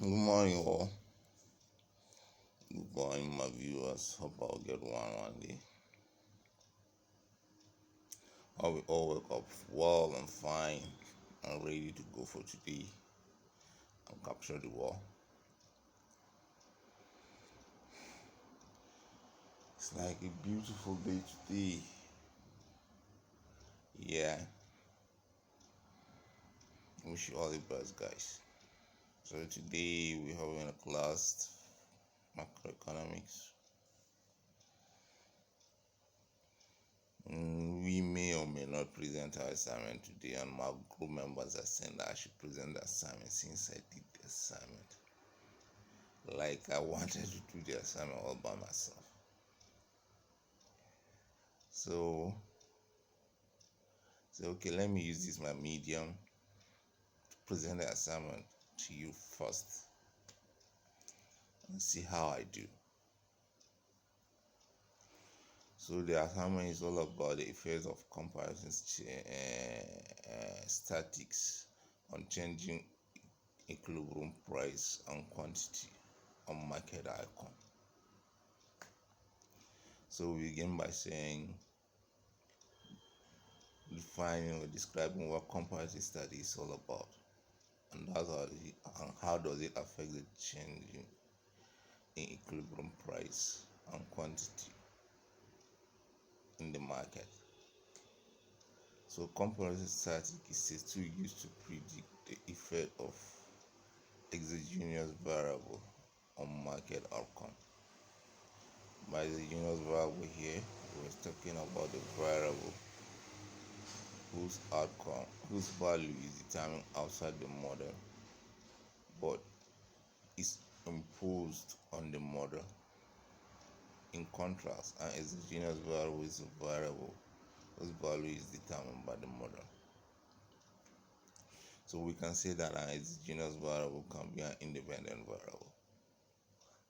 Good morning, all. Good morning, my viewers. Hope I'll get one day. Hope we all wake up well and fine and ready to go for today and capture the world. It's like a beautiful day today. Yeah. Wish you all the best, guys. So today we're having a class macroeconomics. We may or may not present our assignment today, and my group members are saying that I should present the assignment since I did the assignment. Like I wanted to do the assignment all by myself. So okay, let me use this my medium to present the assignment to you first and see how I do. So the assignment is all about the effects of comparison statistics on changing equilibrium price and quantity on market icon. So we begin by saying defining or describing what comparative study is all about, and how does it affect the change in equilibrium price and quantity in the market. So comparative statistics is a tool used to predict the effect of exogenous variable on market outcome. By exogenous variable here, we're talking about the variable whose value is determined outside the model but is imposed on the model. In contrast, an exogenous variable is a variable whose value is determined by the model. So we can say that an exogenous variable can be an independent variable.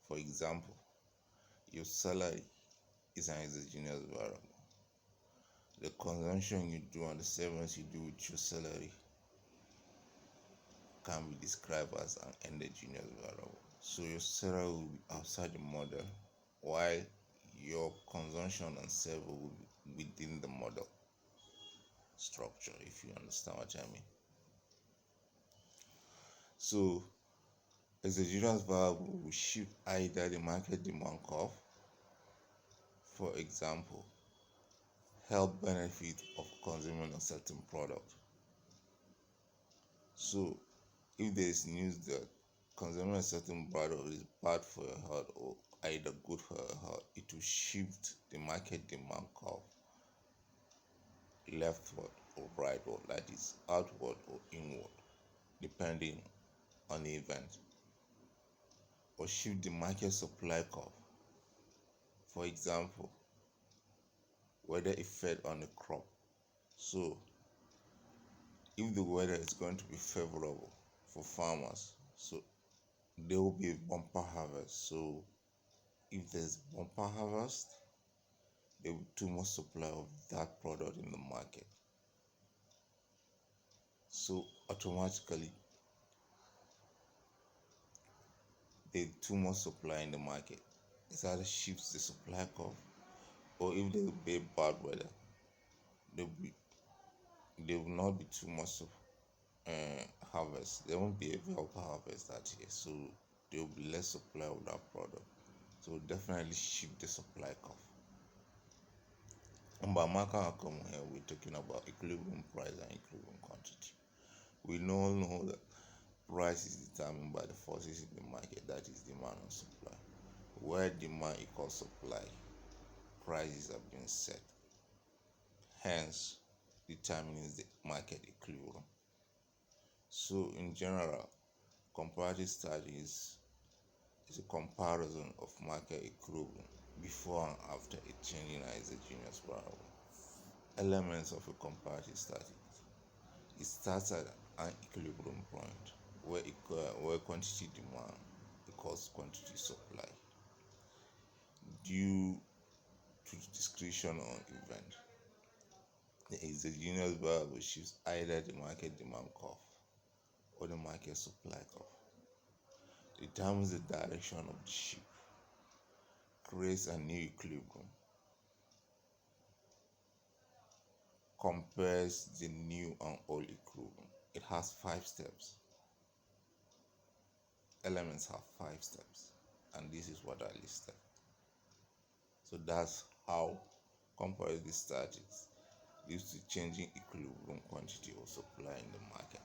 For example, your salary is an exogenous variable. The consumption you do and the savings you do with your salary can be described as an endogenous variable. So your salary will be outside the model, while your consumption and saving will be within the model structure, if you understand what I mean. So exogenous variable will shift either the market demand curve, for example, health benefit of consuming a certain product. So if there is news that consuming a certain product is bad for your health or either good for your health, it will shift the market demand curve leftward or rightward, that is outward or inward, depending on the event, or shift the market supply curve. For example, weather effect on the crop. So if the weather is going to be favorable for farmers, so there will be a bumper harvest. So if there's bumper harvest, there will be too much supply of that product in the market. So automatically there's too much supply in the market. It either shifts the supply curve, or if there will be bad weather, there will not be too much harvest. There won't be a bumper harvest that year, so there will be less supply of that product. So definitely shift the supply curve. And by market outcome here, we're talking about equilibrium price and equilibrium quantity. We all know that price is determined by the forces in the market, that is demand and supply. Where demand equals supply, prices are being set, hence determining the market equilibrium. So in general, comparative studies is a comparison of market equilibrium before and after a change in exogenous variable. Elements of a comparative study: it starts at an equilibrium point where quantity demand equals quantity supply. Due to the discretion on event, the exogenous variable shifts either the market demand curve or the market supply curve. determines the direction of the ship, creates a new equilibrium, compares the new and old equilibrium. It has 5 steps. Elements have 5 steps, and this is what I listed. So that's how comparative statics leads to changing equilibrium quantity or supply in the market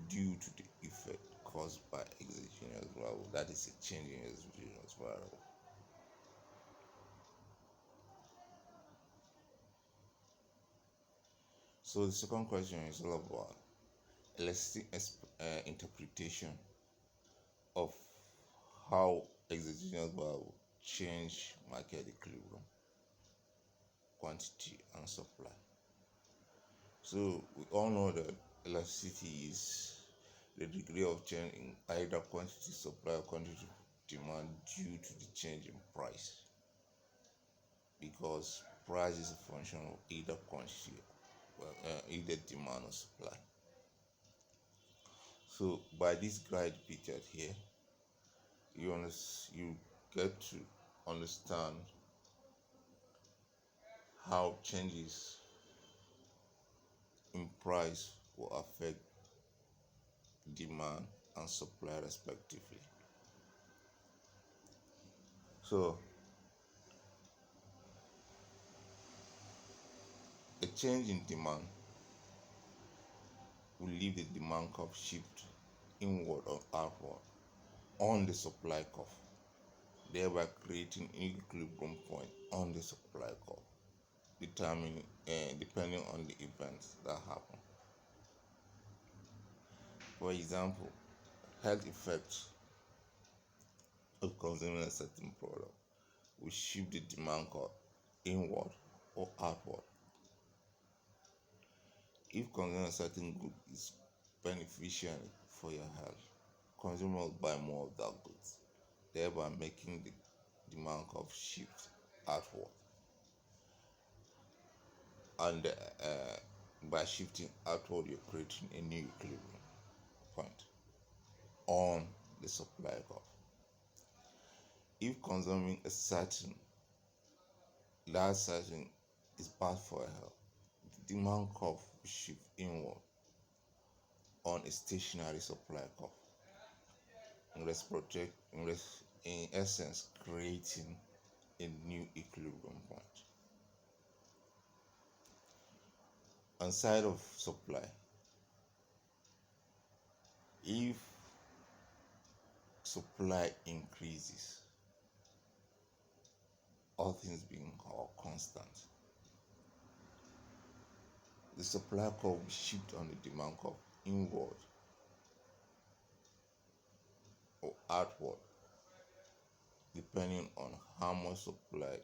due to the effect caused by exogenous variable, that is a change in exogenous variable. So the second question is all about elastic interpretation of how exogenous variable change market equilibrium, quantity and supply. So we all know that elasticity is the degree of change in either quantity supply or quantity demand due to the change in price, because price is a function of either quantity, either demand or supply. So by this graph pictured here, you get to understand how changes in price will affect demand and supply respectively. So a change in demand will leave the demand curve shift inward or outward on the supply curve, thereby creating an equilibrium point on the supply curve, depending on the events that happen. For example, health effects of consuming a certain product will shift the demand curve inward or outward. If consuming a certain good is beneficial for your health, consumers will buy more of that goods, thereby making the demand curve shift outward. And by shifting outward, you're creating a new equilibrium point on the supply curve. If consuming a certain is bad for your health, the demand curve will shift inward on a stationary supply curve. In essence, creating a new equilibrium point. On side of supply, if supply increases, all things being constant, the supply curve will shift on the demand curve inward or outward, depending on how much supply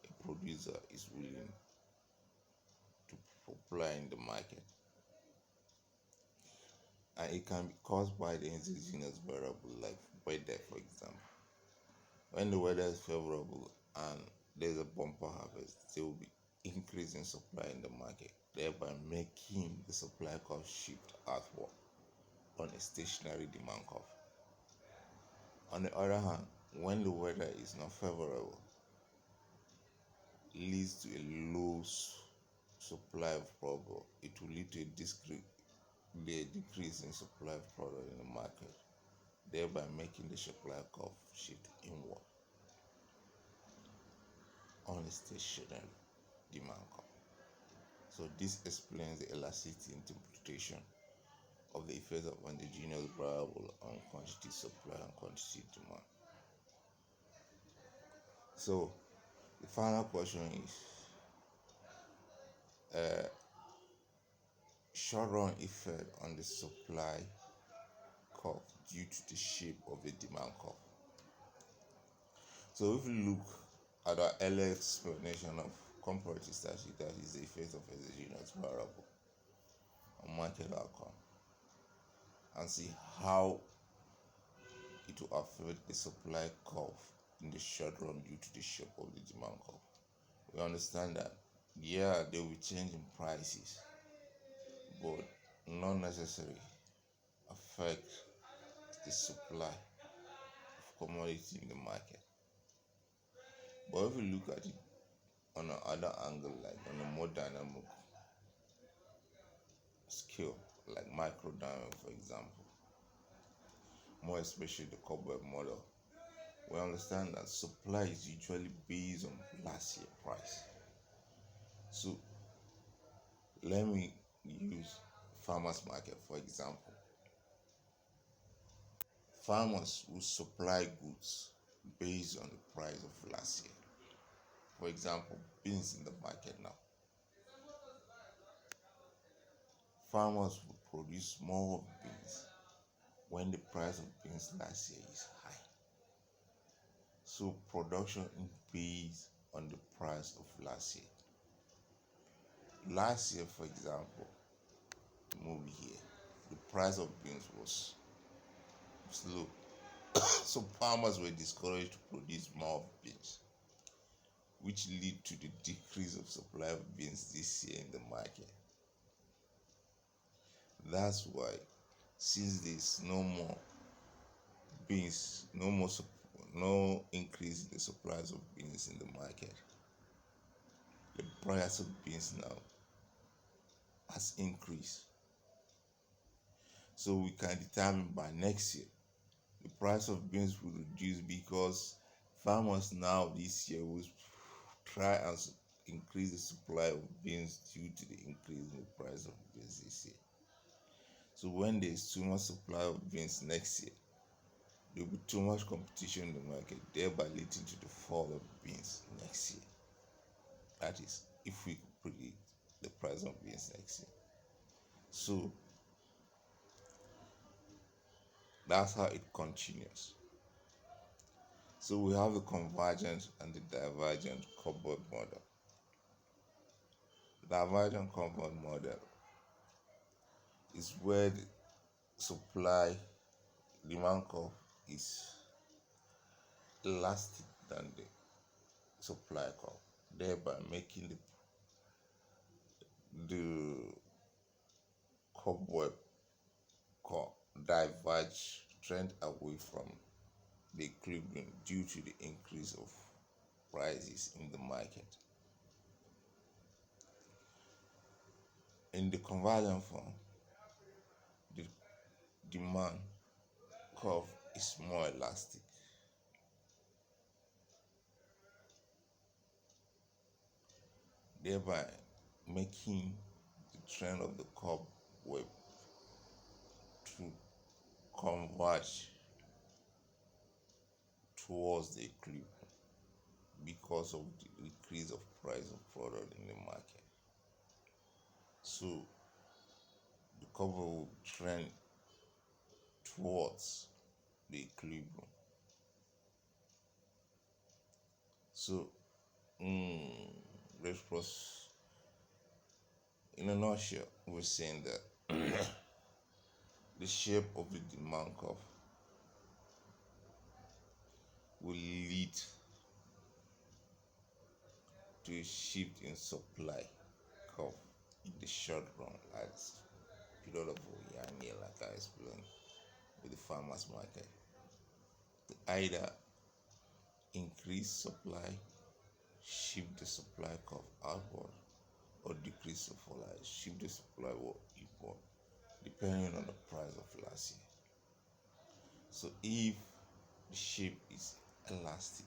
a producer is willing to supply in the market. And it can be caused by the exogenous variable like weather, for example. When the weather is favorable and there's a bumper harvest, there will be increase in supply in the market, thereby making the supply curve shift outward on a stationary demand curve. On the other hand, when the weather is not favorable, it leads to a low supply of product. It will lead to a decrease in supply of product in the market, thereby making the supply curve shift inward on a stationary demand curve. So this explains the elasticity interpretation of the effect of endogenous variable on quantity supply and quantity demand. So the final question is short run effect on the supply curve due to the shape of the demand curve. So if you look at our earlier explanation of comparative statistics, that is the effect of exogenous variable on market outcome, and see how it will affect the supply curve in the short run due to the shape of the demand curve, we understand that there will be change in prices, but not necessarily affect the supply of commodity in the market. But if you look at it on another angle, like on a more dynamic scale, like micro diamond, for example, more especially the cobweb model, we understand that supply is usually based on last year price. So let me use farmers market for example. Farmers will supply goods based on the price of last year. For example, beans in the market now. Farmers will produce more beans when the price of beans last year is high. So production is based on the price of last year. Last year, for example, movie here, the price of beans was low. So farmers were discouraged to produce more beans, which lead to the decrease of supply of beans this year in the market. That's why, since there's no more beans, no increase in the supplies of beans in the market, the price of beans now has increased. So we can determine by next year the price of beans will reduce because farmers now this year will try and increase the supply of beans due to the increase in the price of beans this year. So when there's too much supply of beans next year, there will be too much competition in the market, thereby leading to the fall of beans next year. That is, if we predict the price of beans next year. So that's how it continues. So we have the convergent and the divergent cobweb model. The divergent cobweb model is where the supply demand curve is elastic than the supply curve, thereby making the cobweb curve diverge, trend away from the equilibrium due to the increase of prices in the market. In the convergent form, the demand curve is more elastic, thereby making the trend of the cobweb to converge towards the equilibrium because of the increase of price of product in the market. So the cobweb will trend towards the equilibrium. So let's process. In a nutshell, we're saying that the shape of the demand curve will lead to a shift in supply curve in the short run, as period of a year, like I explained with the farmers market. Either increase supply, shift the supply curve outward, or decrease supply, shift the supply upward, depending on the price of last year. So if the shape is elastic,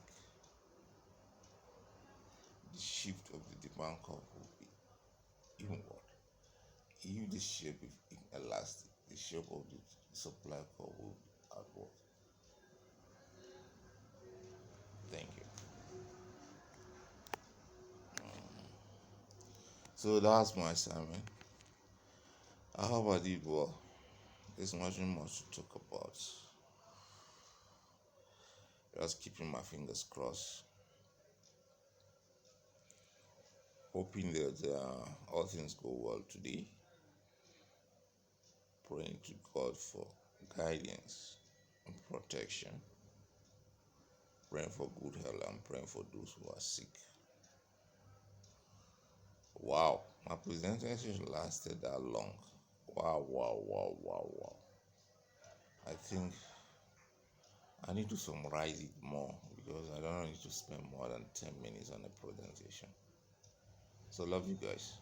the shift of the demand curve will be inward. If the shape is elastic, the shape of the supply curve will be outward. Thank you. So that's my assignment. I hope I did well. There's nothing much to talk about. Just keeping my fingers crossed. Hoping that all things go well today. Praying to God for guidance and protection. Praying for good health and praying for those who are sick. Wow, my presentation lasted that long. Wow. I think I need to summarize it more because I don't need to spend more than 10 minutes on a presentation. So love you guys.